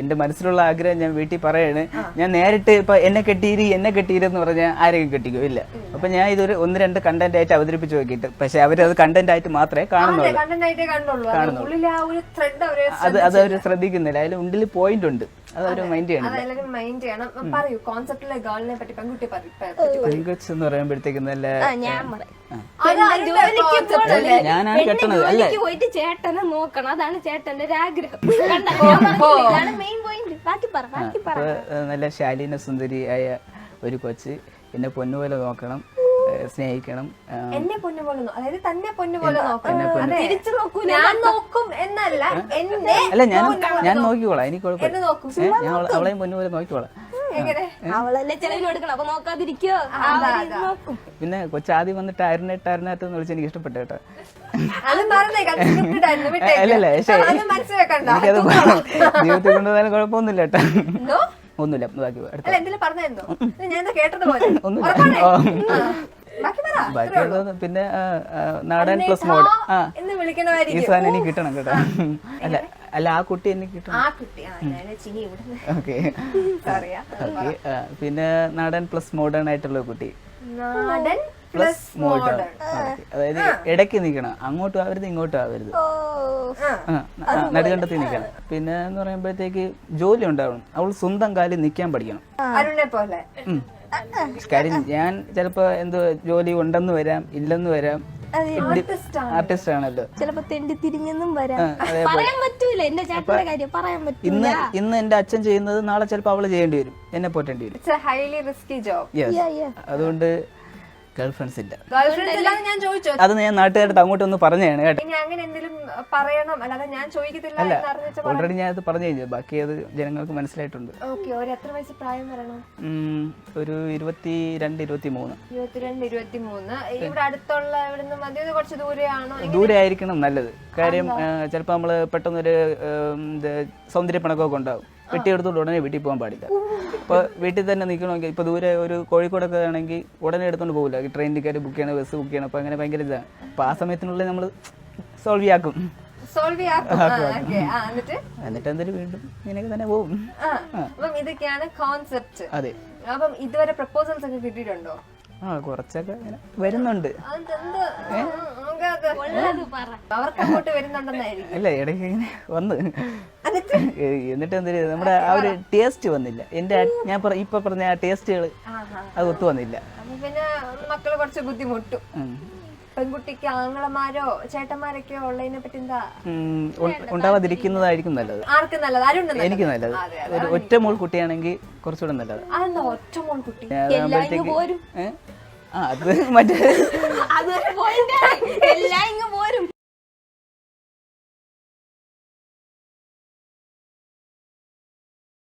എന്റെ മനസ്സിലുള്ള ആഗ്രഹം ഞാൻ വീട്ടിൽ പറയാണ്. ഞാൻ നേരിട്ട് ഇപ്പൊ എന്നെ കെട്ടിയിരെന്ന് പറഞ്ഞാൽ ആരെങ്കിലും കെട്ടിക്കോ ഇല്ല. അപ്പൊ ഞാൻ ഇതൊരു 1-2 കണ്ടന്റ് ആയിട്ട് അവതരിപ്പിച്ച് നോക്കിയിട്ട്, പക്ഷെ അവരത് കണ്ടന്റ് ആയിട്ട് മാത്രമേ കാണുന്നുള്ളൂ. അത് അവര് ശ്രദ്ധിക്കുന്നില്ല. അതിൽ ഉള്ളിൽ പോയിന്റ് ഉണ്ട്, അത് അവര് മൈൻഡ് ചെയ്യണം. പെൺകൊച്ച് എന്ന് പറയുമ്പോഴത്തേക്ക് നല്ല ഞാനാണ് കെട്ടണത് അല്ല, ചേട്ടനെ നോക്കണം, അതാണ് ചേട്ടന്റെ ഒരു ആഗ്രഹം. നല്ല ശാലീന സുന്ദരിയായ ഒരു കൊച്ച് എന്നെ പൊന്നുപോലെ നോക്കണം, സ്നേഹിക്കണം. എന്നെ പൊന്നുപോലെ, അതായത് തന്നെ പൊന്നുപോലെ നോക്കണം. തിരിച്ചു നോക്കൂ, ഞാൻ നോക്കും എന്നല്ല, അല്ല ഞാൻ നോക്കിക്കോളാം, എനിക്ക് കുഴപ്പമില്ല. ഞാൻ അവളെയും പൊന്നുപോലെ നോക്കിക്കോളാം. അവളല്ലേ ചെലവിന് കൊടുക്കണം, അപ്പൊ നോക്കാതിരിക്കോ? പിന്നെ കൊച്ചാദ്യം വന്നിട്ട് അരനേറ്റ് വിളിച്ച് എനിക്ക് ഇഷ്ടപ്പെട്ടു കേട്ടോ. അല്ലല്ല, പക്ഷേ എനിക്കത് ജീവിതത്തിൽ കൊണ്ടുപോകാൻ കുഴപ്പമൊന്നുമില്ല കേട്ടോ. ഒന്നുമില്ല, ബാക്കി ബാക്കിയുള്ളത് പിന്നെ നാടൻ പ്ലസ് മോഡ്. ഈ സാധനം എനിക്ക് കിട്ടണം കേട്ടോ. അല്ല ആ കുട്ടി എനിക്ക് കിട്ടണം. ഓക്കെ, പിന്നെ നാടൻ പ്ലസ് മോഡേൺ ആയിട്ടുള്ള കുട്ടി. പ്ലസ് മോഡേൺ, അതായത് ഇടയ്ക്ക് നിൽക്കണം, അങ്ങോട്ടും ആവരുത് ഇങ്ങോട്ടും ആവരുത്, നടുകണ്ടത്തിൽ നിൽക്കണം. പിന്നെ എന്ന് പറയുമ്പോഴത്തേക്ക് ജോലി ഉണ്ടാവണം, അവൾ സ്വന്തം കാലിൽ നിൽക്കാൻ പഠിക്കണം. കാര്യം ഞാൻ ചിലപ്പോ എന്തോ ജോലി ഉണ്ടെന്ന് വരാം, ഇല്ലെന്ന് വരാം, ആർട്ടിസ്റ്റ് ആണല്ലോ, ചിലപ്പോ തെണ്ടി തിരിഞ്ഞെന്നും വരാം, പറയാൻ പറ്റൂല. എന്റെ ചേട്ടന്റെ കാര്യം പറയാൻ പറ്റില്ല. ഇന്ന് എന്റെ അച്ഛൻ ചെയ്യുന്നത് നാളെ ചിലപ്പോ അവള് ചെയ്യേണ്ടി വരും, എന്നെ പോറ്റേണ്ടി വരും. അതുകൊണ്ട് ഗേൾ ഫ്രണ്ട്സ് ഇല്ല. അത് ഞാൻ നാട്ടുകാരുടെ അങ്ങോട്ടൊന്ന് പറഞ്ഞതാണ് കേട്ടോ. അല്ല, ഓൾറെഡി ഞാൻ അത് പറഞ്ഞു കഴിഞ്ഞു, ബാക്കി അത് ജനങ്ങൾക്ക് മനസ്സിലായിട്ടുണ്ട്. ഒരു 22-23. ദൂരെ ആയിരിക്കണം നല്ലത്. കാര്യം ചിലപ്പോ നമ്മള് പെട്ടെന്നൊരു സൗന്ദര്യപ്പണക്കൊക്കെ ഉണ്ടാവും, വെട്ടിയെടുത്തോണ്ട് ഉടനെ വീട്ടിൽ പോകാൻ പാടില്ല. ഇപ്പൊ വീട്ടിൽ തന്നെ നിൽക്കണമെങ്കിൽ ഇപ്പൊ ദൂരെ ഒരു കോഴിക്കോടൊക്കെ ആണെങ്കിൽ ഉടനെ എടുത്തോണ്ട് പോകില്ല, ട്രെയിൻ ടിക്കറ്റ് ബുക്ക് ചെയ്യണം, ബസ് ബുക്ക് ചെയ്യണം. അപ്പൊ അങ്ങനെ ഭയങ്കര ഇതാണ്. അപ്പൊ ആ സമയത്തിനുള്ളിൽ നമ്മൾ സോൾവ് ആക്കും. എന്നിട്ട് എന്തൊരു വീണ്ടും ഇങ്ങനെയൊക്കെ തന്നെ പോകും. ഇതൊക്കെയാണ് കോൺസെപ്റ്റ്. അതെ. അപ്പം ഇതുവരെ പ്രപ്പോസൽസ് ഒക്കെ കിട്ടിയിട്ടുണ്ടോ? കുറച്ചൊക്കെ വരുന്നുണ്ട്. അവർക്ക് അങ്ങോട്ട് വരുന്നുണ്ടെന്നായിരിക്കും. അല്ല, ഇടയ്ക്ക് ഇങ്ങനെ വന്ന് എന്നിട്ട് എന്തൊരു നമ്മുടെ ആ ഒരു ടേസ്റ്റ് വന്നില്ല. ഞാൻ ഇപ്പൊ പറഞ്ഞ ആ ടേസ്റ്റുകൾ അത് ഒത്തു വന്നില്ല. പിന്നെ മക്കള് കുറച്ച് ബുദ്ധിമുട്ടും. പെൺകുട്ടിക്ക് ആങ്ങളമാരോ ചേട്ടന്മാരൊക്കെയോ ഉള്ളതിനെ പറ്റി എന്താ? ഉണ്ടാവാതിരിക്കുന്നതായിരിക്കും നല്ലത്. ആർക്കും നല്ലത്? എനിക്ക് നല്ലത് ഒരു ഒറ്റ മോൾ കുട്ടിയാണെങ്കിൽ കുറച്ചുകൂടെ നല്ലത്. അതെന്താ ഒറ്റ മോൾ കുട്ടി? അത് മറ്റേ